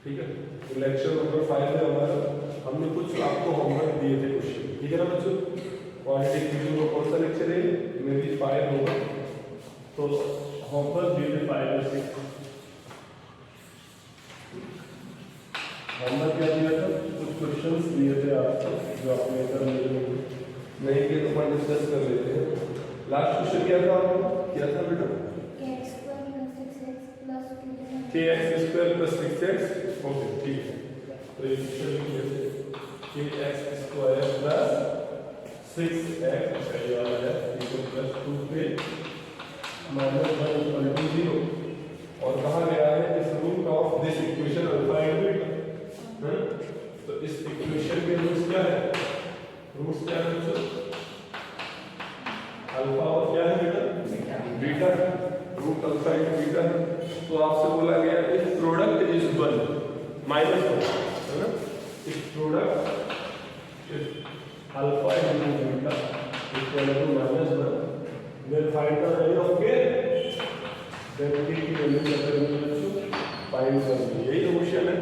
ठीक है। तो लेक्चर नंबर 5 है हमारा, हमने कुछ आपको होमवर्क दिए थे क्वेश्चन, ठीक है ना बच्चों। क्वालिटी क्विज़ का कौन सा लेक्चर है, मे बी 5 होगा। तो होमवर्क दिए थे 5 और 6। होमवर्क क्या दिया था, कुछ क्वेश्चंस दिए थे आपको जो आपने कर लिए नहीं किए तो अपन डिस्कस कर लेते हैं। लास्ट क्वेश्चन क्या था आपको, क्या था बेटा, kx square plus 6x। Okay ठीक है, तो ये क्वेश्चन लिखिए kx स्क्वायर प्लस 6x ये वाला है equal plus 2k minus 1 equal to 0 और कहा गया है इस root of this equation alpha and beta. तो इस इक्वेशन के रूट्स क्या है, रूट्स क्या है बच्चों, अल्फा और क्या है बेटा, बीटा है, रूट अल्फा एंड बीटा है। तो आपसे बोला गया इफ प्रोडक्ट इज 1 माइनस 1 है ना, if product if alpha and beta equal to -1 then find the value of k, then k की वैल्यू क्या करेंगे बच्चों, फाइंड करनी, यही तो क्वेश्चन है।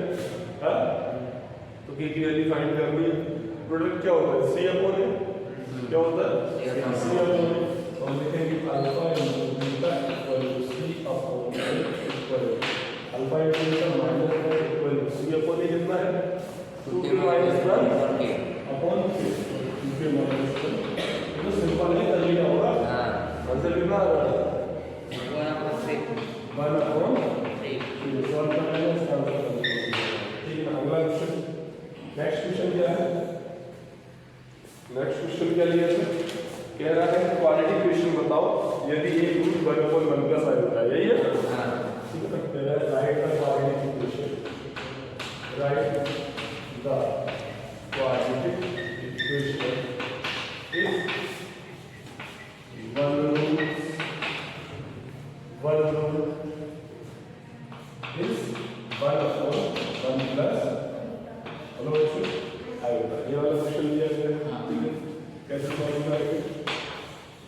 हां तो k की वैल्यू फाइंड करनी है। प्रोडक्ट क्या होता है, c अपॉन a, क्या होता है c अपॉन a, और लिखेंगे alpha into beta equal to c upon a equal alpha into beta minus 1 equal to c upon a कितना है 2k minus 1 upon 2k minus 1। तो सिंपल है, कर लिया होगा। हां आंसर कितना आ रहा है 1 अपॉन 3 सॉल्व करना है इसका आंसर। ठीक है, अगला क्वेश्चन, नेक्स्ट क्वेश्चन क्या है, नेक्स्ट क्वेश्चन क्या लिया है, कह रहा है क्वालिटी इक्वेशन बताओ यदि एक रूट 1 अपॉन 1 प्लस आई होता है, यही है। हां ठीक है, कह रहा है right the quality equation, right the quality equation if one root is 1 upon 1 plus hello बच्चों आएगा, ये वाला क्वेश्चन लिया गया है। ठीक है, कैसे सॉल्व करेंगे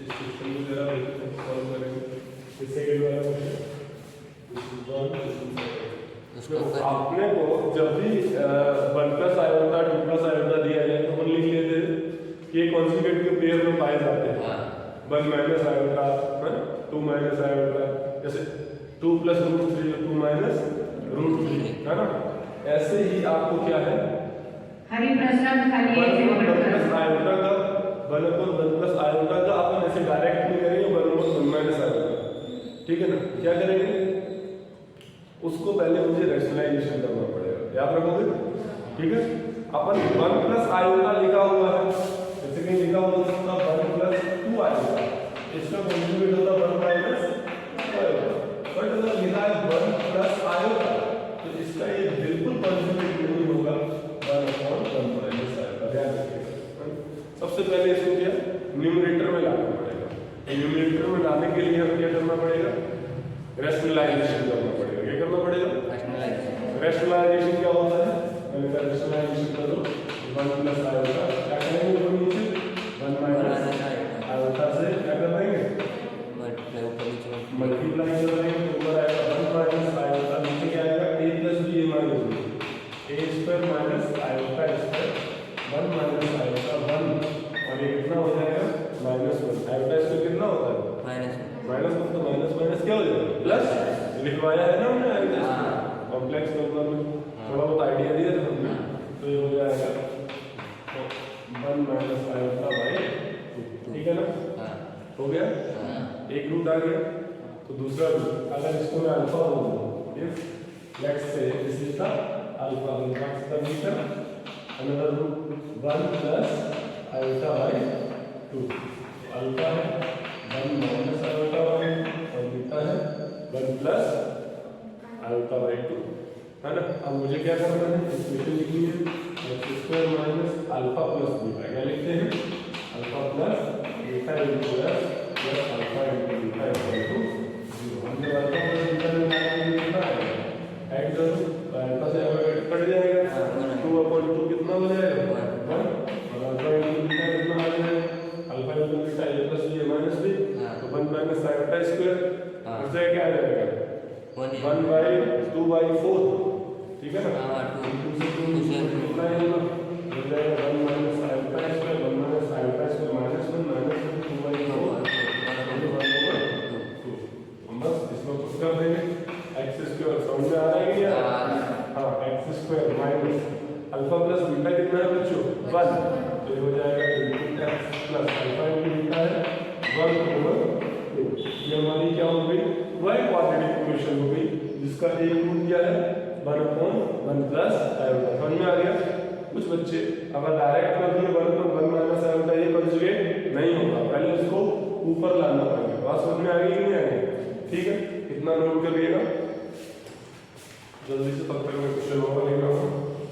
इस क्वेश्चन को, जरा सॉल्व करेंगे। इस सेकंड वाला क्वेश्चन आपने को जब भी 1 प्लस आई होता है 2 प्लस आई होता दिया जाए तो हम लिख लेते हैं कि ये कॉन्जुगेटिव पेयर में पाए जाते हैं। 1 माइनस आई होता है 2 माइनस आई होता है, जैसे 2 प्लस रूट 3 2 माइनस रूट 3 है ना। ऐसे ही आपको क्या है हरी प्रश्न खाली है 1 प्लस आयोटा का 1 अपॉन 1 प्लस आयोटा का अपन ऐसे डायरेक्ट नहीं करेंगे 1 अपॉन 1 माइनस आयोटा, ठीक है ना। क्या करेंगे, उसको पहले मुझे रैशनलाइजेशन करना पड़ेगा, याद रखोगे। ठीक है, अपन 1 प्लस आयोटा लिखा हुआ है, जैसे कि लिखा हुआ था 1 प्लस 2 आयोटा, इसका कॉन्जुगेट होता 1 माइनस आयोटा, बट अगर लिखा है 1 प्लस आयोटा तो इसका ये बिल्कुल कॉन्जुगेट नहीं होगा 1 अपॉन 1 माइनस आयोटा, ध्यान रखिएगा। सबसे पहले इसको क्या न्यूमरेटर में लाना पड़ेगा, न्यूमरेटर में लाने के लिए हमें क्या करना पड़ेगा, रैशनलाइजेशन करना पड़ेगा। क्या करना पड़ेगा, रैशनलाइजेशन क्या होता है, मैंने कहा रैशनलाइजेशन करो 1 प्लस आयोटा, क्या करेंगे ऊपर नीचे 1 माइनस आयोटा से क्या कर देंगे मल्टीप्लाई कर देंगे, ऊपर आएगा 1 माइनस आयोटा, नीचे क्या आएगा a plus b a minus b, a square minus iota square 1 minus iota 1 और ये कितना हो जाएगा -1। आयोटा स्क्वायर कितना होता है -1, तो माइनस माइनस क्या हो जाएगा प्लस, लिखवाया है ना हमने आयोटा कॉम्प्लेक्स नंबर में, थोड़ा बहुत आइडिया दिया था हमने। तो ये हो जाएगा 1 माइनस आयोटा बाई 2, ठीक है ना, हो गया। एक रूट आ गया, तो दूसरा रूट अगर इसको मैं अल्फा बोल दूं, if let's say this is the alpha, what's the beta, another root 1 plus iota by 2, alpha है 1 माइनस आयोटा बाई 2 और बीटा है 1 प्लस आयोटा बाई 2, है ना। अब मुझे क्या करना है, इक्वेशन लिखनी है x square minus alpha plus beta, क्या लिखते हैं alpha plus beta into s plus alpha into beta equal to 0। हमने अल्फा प्लस बीटा में माइनस कितना है ऐड करो तो अल्फा से कट जाएगा 2/2 कितना हो जाएगा 1 और अल्फा इनटू बीटा कितना आ जाएगा alpha into beta a plus b minus b, तो 1 माइनस आयोटा स्क्वायर हो जाएगा, क्या आ जाएगा 1/2/4, ठीक है ना। 1, तो ये हो जाएगा into x plus alpha into beta है 1/2। ये हमारी क्या हो गई, वह क्वाड्रेटिक इक्वेशन हो गई जिसका एक रूट क्या है 1/1 प्लस आयोटा। समझ में आ गया? कुछ बच्चे अगर डायरेक्ट कर दिए 1/1 माइनस आयोटा, ये कंजुगेट नहीं होगा, पहले उसको ऊपर लाना पड़ेगा। बात समझ में आ गई कि नहीं आ गई? ठीक है, इतना नोट कर लिएगा। जल्दी से तब तक मैं क्वेश्चन और ले रहा हूँ,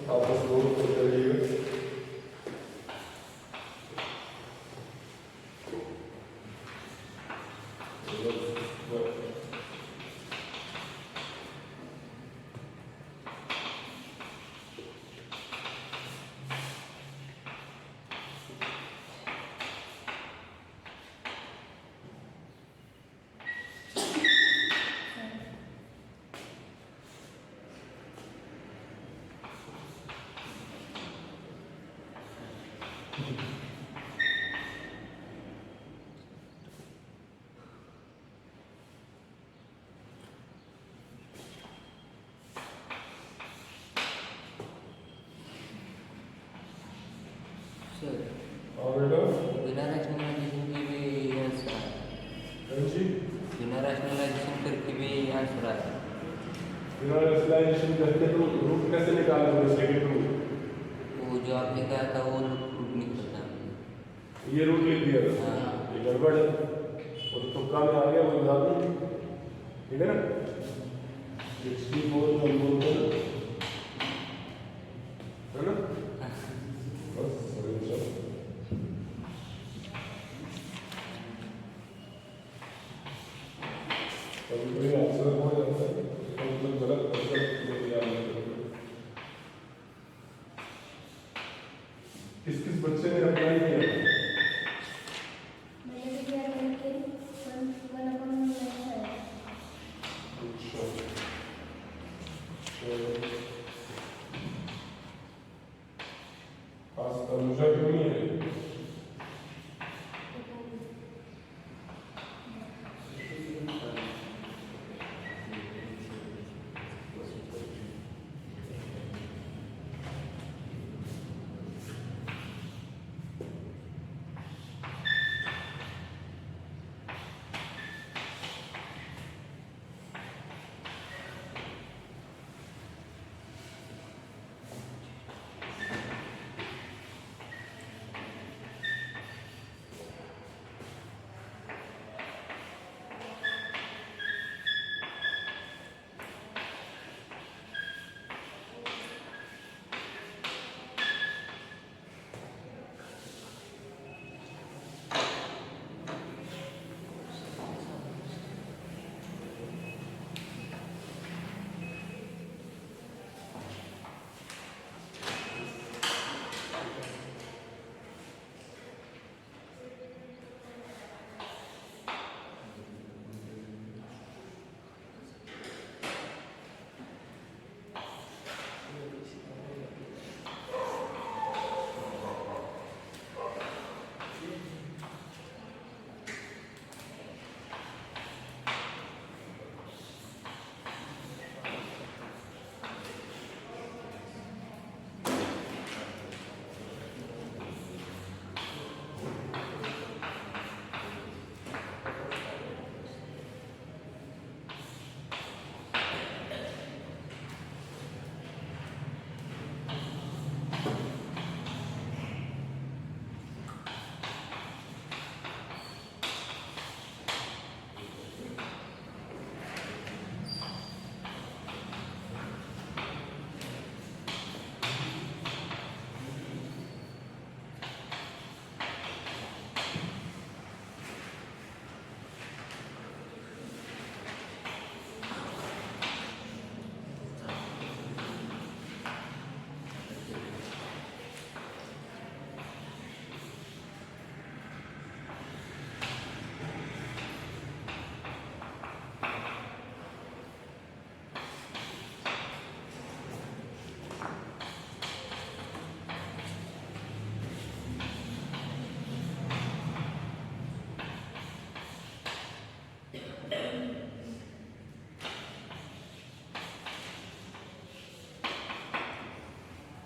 आप बस नोट कर करिएगा। और बेटा बिना रैशनलाइजेशन के भी आंसर आता है। जी बिना रैशनलाइजेशन करके भी आंसर आता है। बिना रैशनलाइजेशन करके तो रूट कैसे निकालोगे सेकंड रूट? वो जो आपने कहा था वो रूट निकलता है। ये रूट लिख दिया था, हाँ। ये गड़बड़ है, वो तो तुक्का में आ गया, वो बता दूँ, ठीक है ना? 64 नंबर है ना? बस सही चलो। कभी आंसर हो जाता है, इसका मतलब गलत आंसर याद नहीं करते। किस किस बच्चे ने अप्लाई किया? मुझे क्यों नहीं है?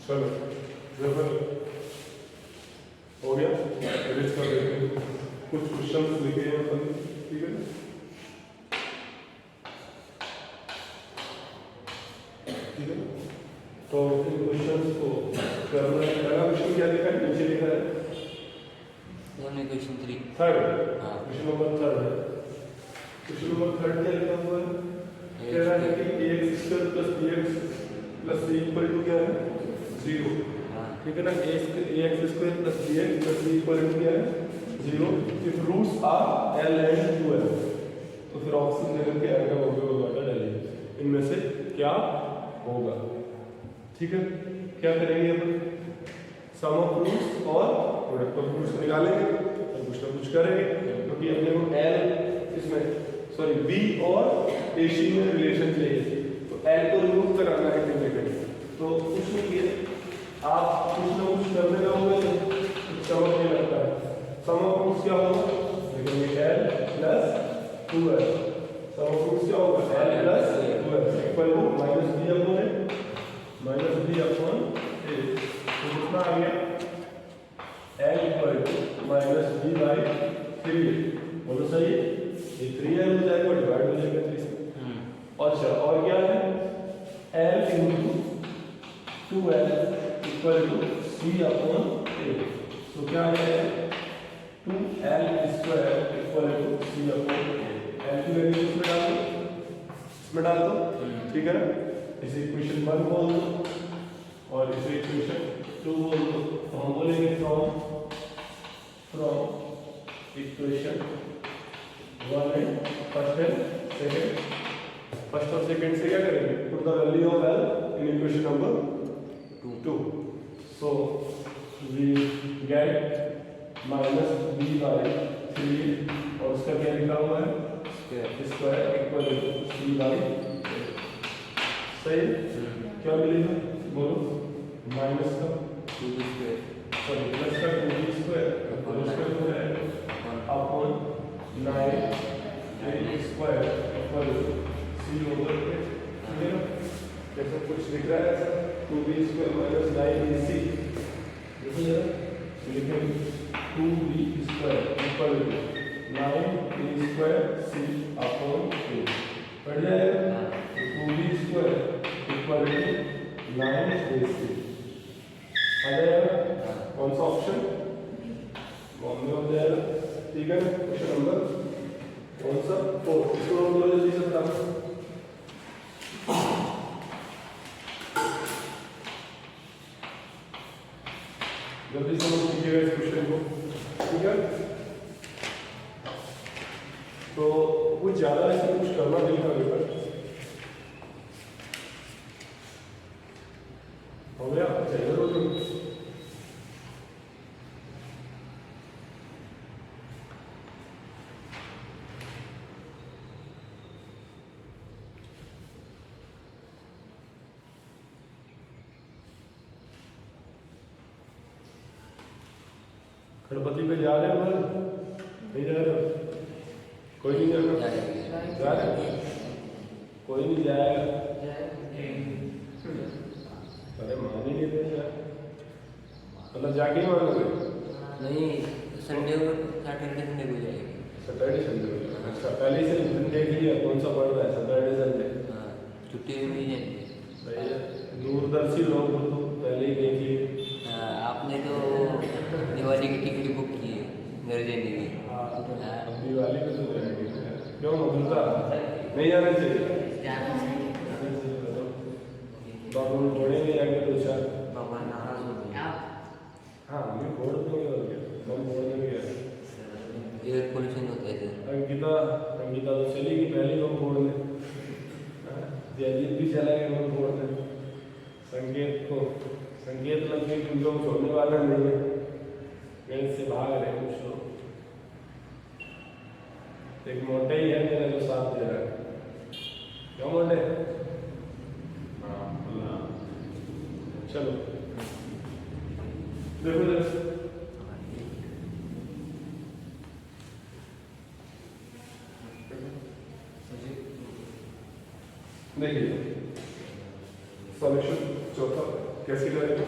चलो जबर हो गया, एरेज कर देते हैं। कुछ क्वेश्चन लिखे हैं अपन, ठीक है ना? ठीक है, तो इन क्वेश्चंस को करना है। पहला क्वेश्चन क्या लिखा है, नीचे लिखा है क्वेश्चन 3 थर्ड, हाँ। क्वेश्चन नंबर थर्ड है। क्वेश्चन नंबर थर्ड क्या लिखा हुआ है? कह रहा है कि ax square plus bx plus c equal to क्या है 0, ठीक है ना? ax square plus bx plus c equal to क्या है 0 if roots are l and 2l। तो फिर ऑप्शन देकर के आएगा वो होगा डालिए इनमें से क्या होगा, ठीक है? क्या करेंगे अपन? सम ऑफ रूट्स और प्रोडक्ट ऑफ रूट्स निकालेंगे और कुछ ना कुछ करेंगे, क्योंकि अपने को l इसमें सॉरी b और ac में रिलेशन चाहिए, तो l को रिमूव कराना है कहीं ना कहीं। तो उसके लिए आप कुछ ना कुछ करने जाओगे तो समझ नहीं लगता है। सम ऑफ रूट्स क्या होगा? लिखेंगे l plus 2l। Sum of roots क्या होगा? l plus 2l equal to minus b upon a, minus b upon a। तो कितना आ गया? l equal to minus b by 3। बोलो सही है? ये 3l हो जाएगा, डिवाइड हो जाएगा 3 से। अच्छा, और क्या है? l into 2l equal to c upon a। तो क्या है? 2l square equal to c upon a। l की वैल्यू इसमें डाल दो, इसमें डाल दो, ठीक है ना? इसे इक्वेशन 1 बोल दो और इसे इक्वेशन 2 बोल दो। तो हम बोलेंगे from equation 1 and first and second. First और सेकंड से क्या करेंगे? Put the value of l in equation number 2। So we get minus b by 3 और उसका क्या लिखा हुआ है? Square equal to c by 8। सही? क्या मिलेगा? बोलो। माइनस का 2b स्क्वायर सॉरी प्लस का 2b स्क्वायर और उसका जो है upon 9 square equal to c over 8, ठीक है ना? जैसा कुछ लिख रहा है ऐसा 2b स्क्वायर माइनस 9ac, देखो जरा, लिखेंगे 2b square equal to 9a square c upon 8 बढ़ जाएगा। 2b square equal to 9ac आ जाएगा। कौन सा ऑप्शन? कौन में हो जाएगा, ठीक है ना? क्वेश्चन नंबर कौन सा? 4। इसको बोलो जल्दी से बताओ। जल्दी से लोग कीजिएगा इस क्वेश्चन को, ठीक है? तो कुछ ज्यादा ऐसा कुछ करना नहीं था पेपर, हो गया? चाहिए तो गणपति पे जा रहे हो? नहीं जा रहे हो? कोई नहीं जा रहा? जा रहे? कोई नहीं जाएगा। अरे मान ही नहीं देगा, मतलब जाके ही मानोगे? नहीं, संडे और सैटरडे संडे को जाएगी। Saturday Sunday? अच्छा, पहले से देख लिया कौन सा पड़ रहा है सैटरडे संडे? हाँ, छुट्टी में भी जाएंगे। सही है, दूरदर्शी लोग हो तो पहले ही देख लिए। आपने तो दिवाली की टिकट बुक की है घर जाने की। अब दिवाली पे तो जाएंगे, क्यों मधुरता नहीं जाना चाहिए? बाबू छोड़ेंगे आगे 2-4। बाबा नाराज हो गए। हाँ, हम छोड़ देंगे और क्या, हम छोड़ देंगे। एयर पोल्यूशन होता है सर। अंकिता तो चलेगी पहले हम छोड़ दें, जयदीप भी चला गया हम छोड़ दें। संकेत लग गई कि उनको छोड़ने वाला नहीं है, गणित से भाग रहे हैं कुछ लोग। एक मोटे ही है मेरा जो साथ दे रहा है। क्यों मोटे? हाँ, चलो देखो देखिए सॉल्यूशन चौथा कैसे करेंगे?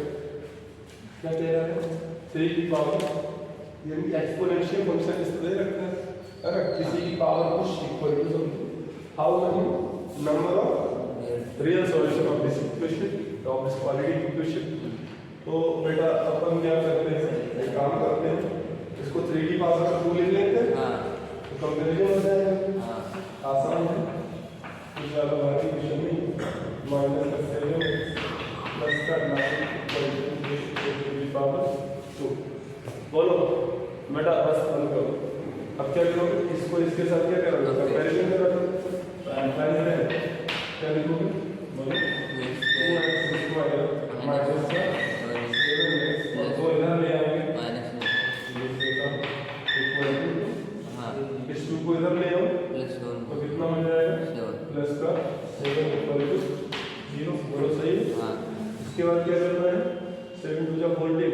क्या कह रहा है? 3 की पावर यानी एक्सपोनेंशियल फंक्शन इस तरह रखना है ना, किसी की पावर कुछ equal to something how many number of real solution of this equation of this quadratic equation. तो बेटा अपन क्या करते हैं, एक काम करते हैं, इसको 3 की पावर का 2 ले लेते हैं, हाँ तो कंपैरिजन हो जाएगा, हाँ आसान है, कुछ ज़्यादा भारी क्वेश्चन नहीं। माइनस का 7 प्लस का 9 इक्वल टू 3 की पावर 2। बोलो बेटा बस बंद करो। अब क्या करोगे, इसको इसके साथ क्या करोगे, कंपैरिजन में रखो, तो एम्प्लाइज में क्या लिखोगे, बोलो 2x स्क्वायर माइनस का 7x और 2 इधर ले आएंगे माइनस में इक्वल टू, हाँ इस 2 को इधर ले आओ प्लस तो कितना मिल जाएगा, 7 प्लस का 7 इक्वल टू 0। बोलो सही है। हाँ इसके बाद क्या करना है, 7 टू जा 14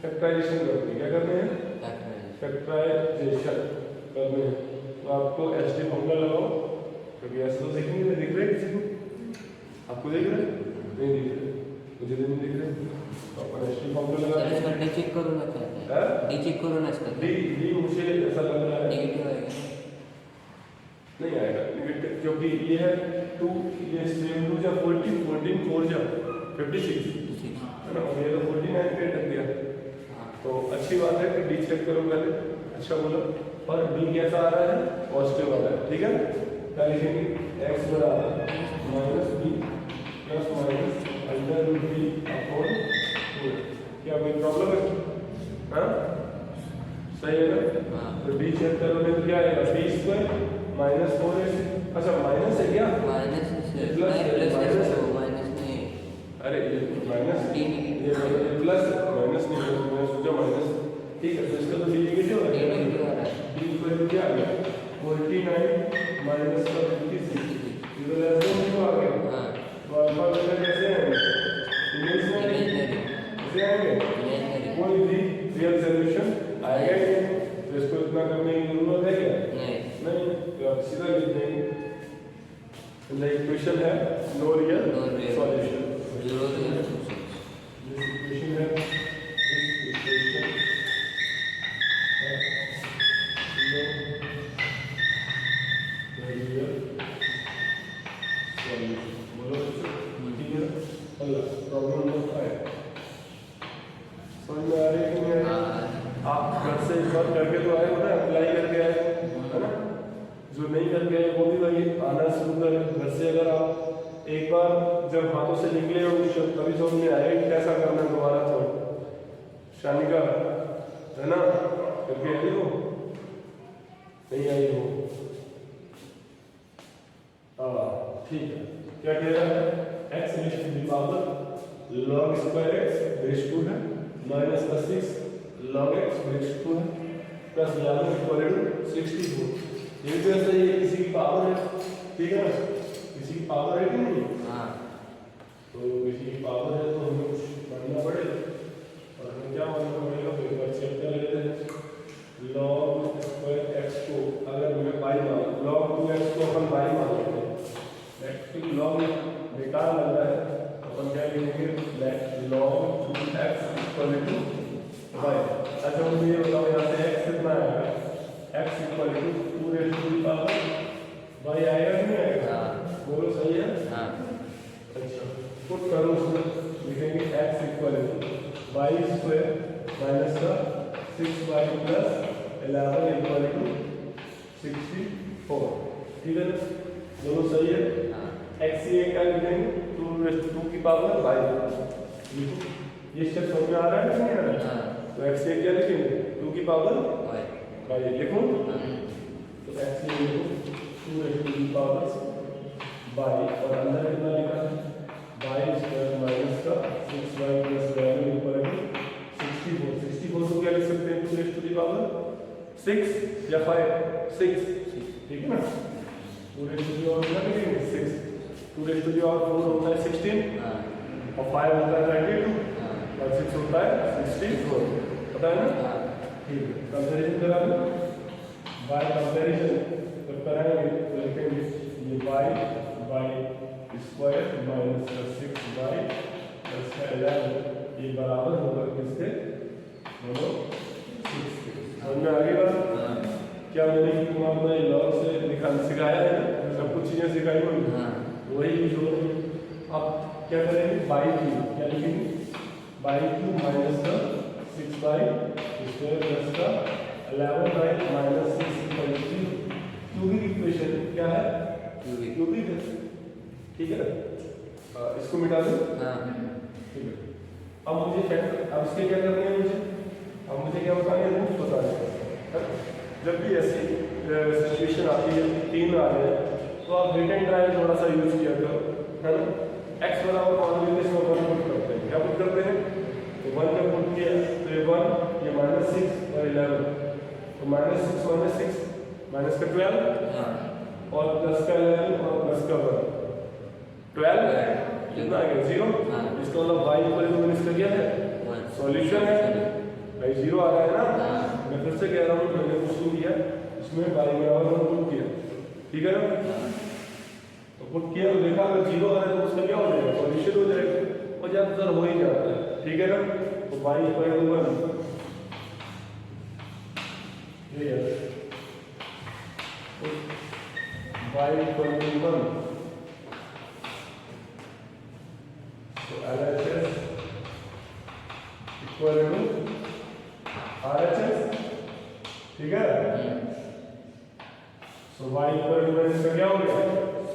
फैक्टराइजेशन करते हैं, क्या करने हैं, फैक्टराइजेशन करने हैं। तो आपको एचडी फॉर्मूला लगाओ, क्योंकि ऐसे तो देखेंगे नहीं, दिख रहे किसी को, आपको दिख रहे नहीं दिख रहे, मुझे तो नहीं दिख रहे, तो अपन एचडी फॉर्मूला सर लगाते इसका हैं। डी चेक करो ना, क्या हैं? डी चेक करो ना इसका, डी डी मुझे ऐसा लग रहा है नेगेटिव आएगा नहीं आएगा नेगेटिव, क्योंकि ये है 2, ये 7 टू जा 14 14 4 जा 56 है ना, और ये तो 49 पे रख दिया। तो अच्छी बात है कि डी चेक करो पहले, अच्छा बोलो। और डी कैसा आ रहा है, पॉजिटिव आ रहा है, ठीक है। क्या लिखेंगे, x बराबर minus B plus minus under root B upon 4। क्या कोई प्रॉब्लम है, हाँ सही है ना। हाँ तो डी चेक करोगे तो क्या आएगा, बी स्क्वायर माइनस 4x, अच्छा माइनस है क्या, माइनस से प्लस माइनस माइनस नहीं, अरे ये माइनस डी ये प्लस माइनस नहीं, मैं सोचा माइनस, ठीक है। तो इसका तो डी नेगेटिव है, नेगेटिव आ रहा है, डी इक्वल टू क्या आ गया 49 माइनस का 56, ये तो लेस देन 0 आ गया। हाँ तो अल्फा बीटा कैसे आएंगे, इमेजिनरी इमेजिनरी कैसे आएंगे, इमेजिनरी कोई भी रियल सॉल्यूशन आएगा ही नहीं, तो इसको इतना करने की जरूरत है क्या, नहीं नहीं। तो आप सीधा लिख देंगे, द इक्वेशन है no real No real solution. Zero real solution This equation है, this equation है no real solution। बोलो ठीक है, अल्लाह प्रॉब्लम नंबर 5 समझ में आ रही है कि नहीं आ रही? आप घर से एक बार करके तो आए हो ना, अप्लाई करके आए है ना, जो नहीं करके आए वो भी वही आना शुरू करें घर से। अगर आप एक बार जब हाथों से निकले हो तभी समझ में आएगा कि कैसा करना है दोबारा। तो शानिका है ना, करके आई हो, नहीं आई हो, हाँ ठीक है। क्या कह रहा है, x raise to the power log square x raise to है माइनस का 6 log x रेज़ टू है प्लस 11 इक्वल टू 64। ये भी ऐसा ही है, किसी की पावर है, ठीक है ना, किसी की पावर है कि नहीं, हाँ तो किसी की पावर है तो हमें कुछ मानना पड़ेगा, और हमें क्या मानना पड़ेगा, तो एक बार चेक कर लेते हैं। log स्क्वायर x को अगर मैं y मान, log 2x को अपन y मान लेते हैं, एक्चुअली log बेकार लग रहा है, अपन क्या लिखेंगे, log 2x equal to y। अच्छा मुझे ये बताओ यहाँ से x कितना आएगा, x equal to 2 raise to the power y आएगा कि नहीं आएगा, हाँ बोलो सही है। हाँ अच्छा पुट करो उसमें, लिखेंगे x equal to y square minus का 6y प्लस 11 इक्वल टू 64, ठीक है ना, दोनों सही है। हाँ x ये क्या लिखेंगे, 2 की पावर y लिखो, ये स्टेप समझ में आ रहा है कि नहीं आ रहा है, हाँ तो x ये क्या लिखेंगे 2 की पावर वाई y लिखो, हाँ तो x ये लिखो 2 की पावर y, और अंदर कितना लिखा है y स्क्वायर माइनस का 6y प्लस 11 इक्वल टू 64। 64 को क्या लिख सकते हैं, 2 रेज़ टू द पावर 6 या 5, 6, ठीक है ना, 2 रेज़ टू द पावर कितना लिखेंगे 6, 2 रेज़ टू द पावर 4 होता है 16, हाँ और 5 होता है 32, हाँ और 6 होता है 64, पता है ना, हाँ ठीक है। कंपैरिजन करा लो, बाय कंपैरिजन जब कराएंगे तो लिखेंगे ये y स्क्वायर माइनस का 6y प्लस का 11 ये बराबर होगा किसके, बोलो 6। समझ में आ गई बात? हाँ क्या मैंने तुम्हारा अपना लॉग से सिखाया है ना, सब कुछ चीज़ें सिखाई होंगी, हाँ वही यूज हो रही है। अब क्या करेंगे, बाई क्यू क्या लिखेंगे, बाई क्यू माइनस का 6 बाई स्क्वायर प्लस का 11 by minus 6 equal to cubic equation क्या है, क्यूबिक है, ठीक है ना। इसको मिटा दो, हाँ ठीक है। अब मुझे फैक्टर, अब इसके क्या करने हैं मुझे, अब मुझे क्या बताना है, रूट बताना है। जब भी ऐसी सिचुएशन आती है, 3 आ जाए, तो आप वेट एंड ट्रायल थोड़ा सा यूज किया करो, है ना। x बराबर मान लेते हैं, इसमें 1 पुट करते हैं, क्या पुट करते हैं, तो 1 का पुट किया तो ये 1, ये -6 और 11, तो -6 माइनस का 12 हाँ और प्लस का 11 और प्लस का 1, 12 कितना आ गया 0। हाँ। इसका मतलब y इक्वल टू मैंने इसका क्या है, सॉल्यूशन है भाई, 0 आ रहा है ना। हाँ। मैं फिर से कह रहा हूँ, मैंने कुछ नहीं किया, इसमें y बराबर 1 पुट किया, ठीक है ना। तो पुट किया तो देखा अगर 0 आ रहा है तो उसका क्या हो जाएगा, सॉल्यूशन हो जाएगा, और ज्यादातर हो ही जाता है, ठीक है ना। तो y इक्वल टू 1 ये है, y इक्वल टू 1, तो LHS इक्वल टू RHS, ठीक है। सो y इक्वल टू इसका क्या हो गया,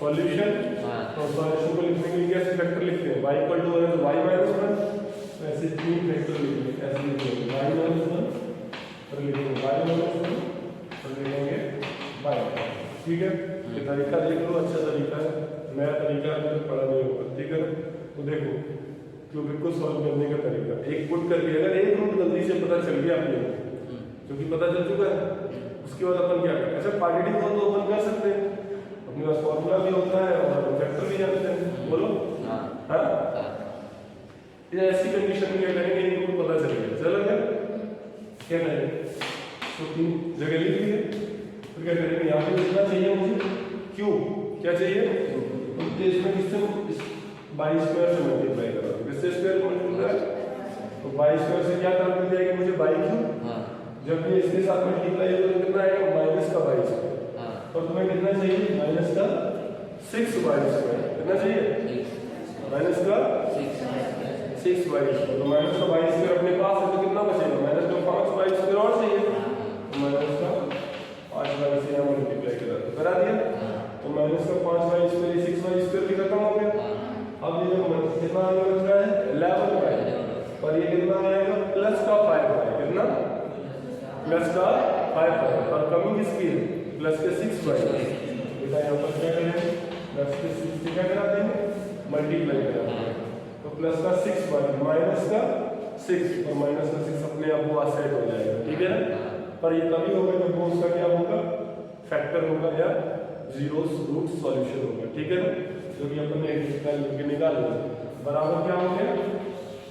सॉल्यूशन। हाँ। तो सॉल्यूशन को लिखने के लिए कैसे फैक्टर लिखते हैं, y इक्वल टू है तो y माइनस 1, तो ऐसे 3 फैक्टर लिखेंगे, ऐसे लिखेंगे y माइनस 1 और लिखेंगे y माइनस 1 और लिखेंगे y, ठीक है। ये तरीका देख लो, अच्छा तरीका है, नया तरीका अभी तक पढ़ा नहीं होगा, ठीक है ना। तो देखो क्यूबिक को सॉल्व करने का तरीका, एक पुट करके अगर एक रूट गलती से पता चल गया अपने को, क्योंकि पता चल चुका है, उसके बाद अपन क्या करें, ऐसे पॉजिटिव हो तो अपन कर सकते हैं, अपने पास फॉर्मूला भी होता है और वेक्टर भी जानते हैं, बोलो हाँ हाँ। हाँ ये ऐसी कंडीशन में क्या करेंगे, इनको पता चल गया, चलो क्या करेंगे, तो 3 जगह लिख लिए, तो क्या करेंगे, यहाँ पे कितना चाहिए मुझे, क्यू क्या चाहिए, तो इसमें किससे 22 स्क्वायर से मल्टीप्लाई करो, किससे स्क्वायर मल्टीप्लाई, तो 22 स्क्वायर से क्या टर्म मिल जाएगी मुझे, 22। हाँ जब ये इसके साथ मल्टीप्लाई होगा तो कितना आएगा, माइनस का 22, हाँ और तुम्हें कितना चाहिए, माइनस का 6 22 स्क्वायर, कितना चाहिए, माइनस का 6 22, तो माइनस का 22 स्क्वायर अपने पास है, तो कितना बचेगा, माइनस का 5 22 स्क्वायर और चाहिए, तो माइनस का 5 22 से यहाँ मल्टीप्लाई करा दिया, तो माइनस का 5 22 स्क्वायर 6 22 स्क्वायर भी खत्म हो गया। अब ये जो कितना आगे बच रहा है 11 बाई, और ये कितना आएगा, प्लस का 5 बाई, कितना प्लस का 5 बाई, और कमी किसकी है, प्लस के 6 बाई, बेटा यहाँ पर क्या करेंगे, प्लस के 6 से क्या करा देंगे, मल्टीप्लाई करा देंगे, तो प्लस का 6 बाई माइनस का 6, और माइनस का 6 अपने आप वो सेट हो जाएगा, ठीक है ना। पर ये तभी होगा जब वो उसका क्या होगा, फैक्टर होगा या जीरोस रूट सॉल्यूशन होगा, ठीक है ना, जो कि अपन ने निकाल लिया, बराबर क्या हो गया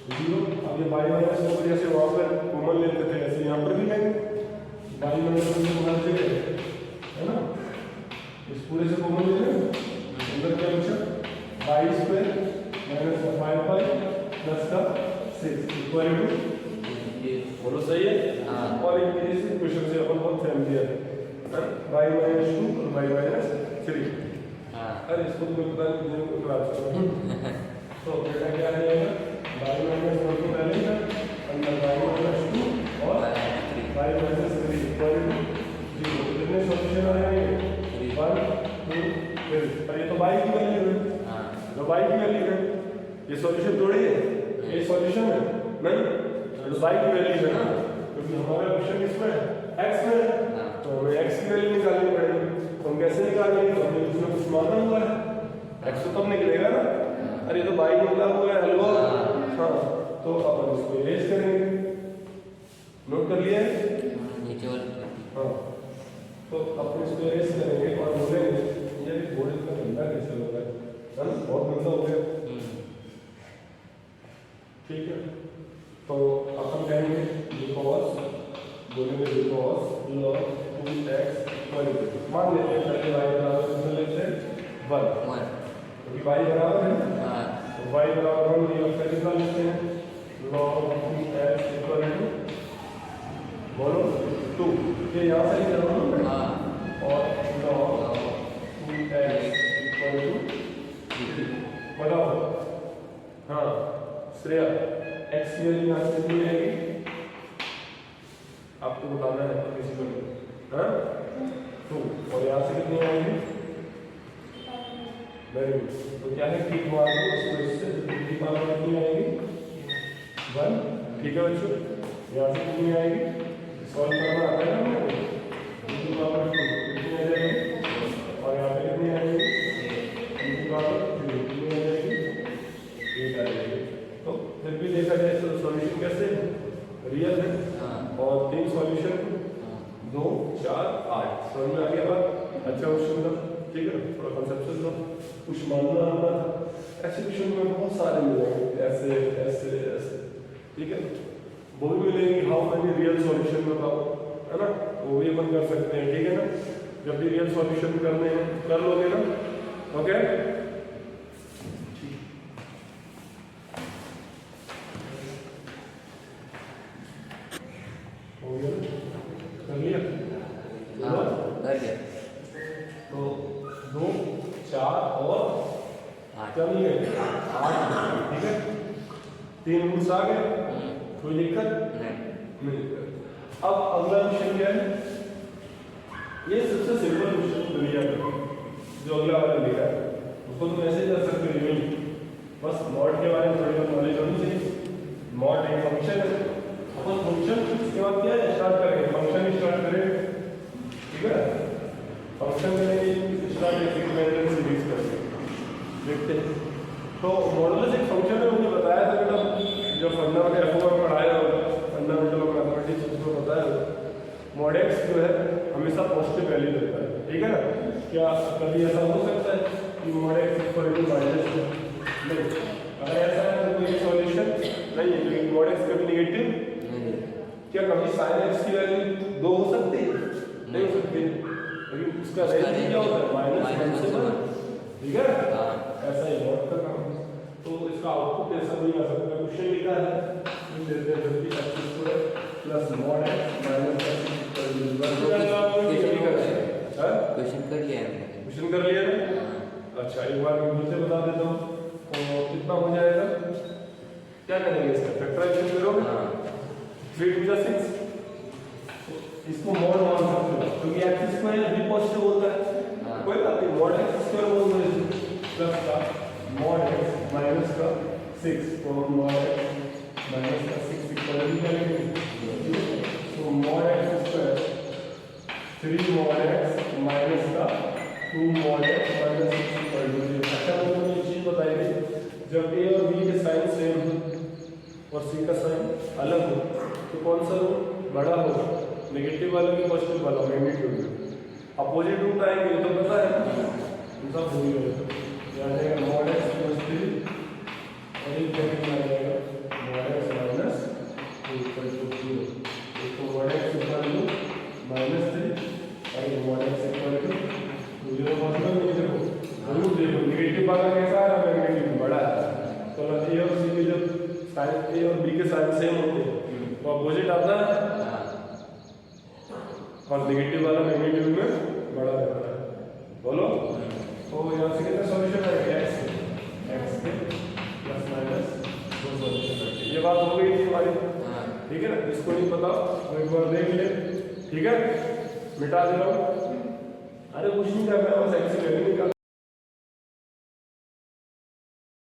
0। अब ये y माइनस को जैसे वहाँ पर कॉमन लेते थे ऐसे यहाँ पर भी लेंगे, y माइनस को हर जगह है ना, इस पूरे से कॉमन ले लें, अंदर क्या बचा 22 स्क्वायर माइनस का 5 बाई प्लस का 6 इक्वल टू, बोलो सही है। हाँ। और एक इस क्वेश्चन से अपन बहुत फैमिलियर है, y माइनस 2 और y माइनस 3। हाँ अरे इसको तुम्हें पता नहीं कितने को क्लास में, तो बेटा क्या आ जाएगा, y माइनस 1 को पहले का अंदर y माइनस 2 और y माइनस 3 इक्वल टू 0, कितने सॉल्यूशन आ जाएंगे 1 2 3, और ये तो y की वैल्यू है, हाँ तो y की वैल्यू है, ये सॉल्यूशन थोड़ी है, ये सॉल्यूशन है नहीं, तो y की वैल्यू है ना, क्योंकि हमारा क्वेश्चन किसमें है, x में है, तो हमें x की वैल्यू निकालनी पड़ेगी, तो हम कैसे निकालेंगे, तो हमने उसमें कुछ माना हुआ है, x तो तब निकलेगा ना, अरे तो y निकला हुआ है हलवा, हाँ, तो अपन इसको इरेज करेंगे, नोट कर लिया है, नीचे वाले हाँ, तो अपन इसको इरेज करेंगे और बोलेंगे ये बोर्ड इतना गंदा कैसे हो रहा है ना, बहुत गंदा हो गया, ठीक है। तो अपन कहेंगे बिकॉज, बोलेंगे because log 2x equal to, मान लेते हैं पहले y बराबर कितना लेते हैं 1, क्योंकि y बराबर है ना, तो y बराबर 1 ये लोग पहले निकाल लेते हैं, log 2x इक्वल टू बोलो 2, ये यहाँ से लिख रहा हूँ ना हाँ और log 2x इक्वल टू बताओ। हाँ श्रेया x की वैल्यू यहाँ से कितनी आएगी आपको बताना है तो किसी को नहीं। हाँ 2 और यहाँ से कितनी आएगी वेरी गुड। तो क्या है ठीक मार दो उसको इससे कितनी पावर कितनी आएगी 1। ठीक है बच्चों यहाँ से कितनी आएगी सॉल्व करना आता है ना हमको कितनी पावर 2 कितनी आ जाएगी और यहाँ पे कितनी आएगी कितनी पावर 2 कितनी आ जाएगी 8 आ जाएगी। तो जब भी देखा जाए तो सॉल्यूशन कैसे रियल है और 3 सॉल्यूशन 2 4 8 समझ में आ गया बात। अच्छा क्वेश्चन था ठीक है थोड़ा कंसेप्चुअल था कुछ मानना आना था। ऐसे क्वेश्चन में बहुत सारे मिलेंगे ऐसे ऐसे ऐसे ठीक है वो भी मिलेंगे हाउ मेनी रियल सॉल्यूशन बताओ है ना वो भी अपन कर सकते हैं ठीक है ना। जब भी रियल सॉल्यूशन करने हैं कर लोगे ना ओके। हो गया कर लिया कर दिया तो 2 4 और चलिए 8 ठीक है 3 रूट्स आ गए कोई दिक्कत नहीं। अब अगला क्वेश्चन क्या है ये सबसे सिंपल क्वेश्चन दुनिया का जो अगला वाला लिखा है उसको तुम ऐसे कर सकते हो नहीं बस मॉड के बारे में थोड़ी बहुत नॉलेज होनी चाहिए। मॉड एक फंक्शन है अपन फंक्शन उसके बाद क्या है स्टार्ट करेंगे फंक्शन स्टार्ट करें ठीक है फंक्शन करेंगे स्टार्ट एक सीरीज करेंगे देखते हैं। तो मॉडुलस एक फंक्शन है मुझे बताया था बेटा जो फंडामेंटल एफ में पढ़ाया होगा फंडामेंटल ऑफ मैथमेटिक्स उसको बताया होगा मॉड एक्स जो है हमेशा पॉजिटिव वैल्यू देता है ठीक है ना। क्या कभी ऐसा हो सकता है कि mod x equal to minus नहीं अगर ऐसा है तो कोई सॉल्यूशन नहीं है क्योंकि मॉड एक्स कभी नेगेटिव क्या कभी साइन एक्स की वैल्यू 2 हो सकती है नहीं हो सकती लेकिन उसका रेंज क्या होता है -1 से 1 ठीक है ऐसा ही मॉड का काम है। तो इसका आउटपुट ऐसा नहीं आ सकता क्वेश्चन लिखा है देते हैं 50 plus mod x minus question कर लिया क्वेश्चन कर लिया ना। अच्छा एक बार मैं मुझे बता देता हूँ तो कितना हो जाएगा क्या करेंगे इसका फैक्टराइजेशन करोगे 3 2 6 इसको मॉड मान सकते हो क्योंकि एक्स स्क्वायर भी पॉजिटिव होता है कोई बात नहीं मॉड एक्स स्क्वायर बोल दो प्लस का मॉड एक्स माइनस का 6 तो मॉड एक्स माइनस का 6 इक्वल टू क्या लिखेंगे तो mod x square 3 mod x minus का 2 mod x minus 6 equal to. अच्छा मैंने एक चीज बताई थी जब ए और बी के साइन सेम हो और सी का साइन अलग हो तो कौन सा रूट बड़ा होगा नेगेटिव वाला कि पॉजिटिव वाला मैग्नीट्यूड में अपोजिट रूट आएंगे ये तो पता है सब भूल गए आ जाएगा मॉड एक्स प्लस 3 और एक ब्रैकेट में आ जाएगा mod x minus 2 equal to 0 एक तो मॉड एक्स इक्वल टू -3 और एक मॉड एक्स इक्वल टू 0 मतलब नहीं देखो रूट देखो नेगेटिव वाला कैसा है मैग्नीट्यूड बड़ा है तो ए और सी के जब साइन ए और बी के साइन सेम होते हैं तो अपोजिट आता है और नेगेटिव वाला मैग्नीट्यूड में बड़ा रहता है बोलो। तो यहाँ से कितना सॉल्यूशन आएगा एक्स के प्लस माइनस 2 सॉल्यूशन आएंगे। ये बात हो गई थी हमारी ठीक है ना इसको नहीं पता तो एक बार देख ले ठीक है मिटा दे रहा हूँ अरे कुछ नहीं करना बस एक्स की वैल्यू निकाल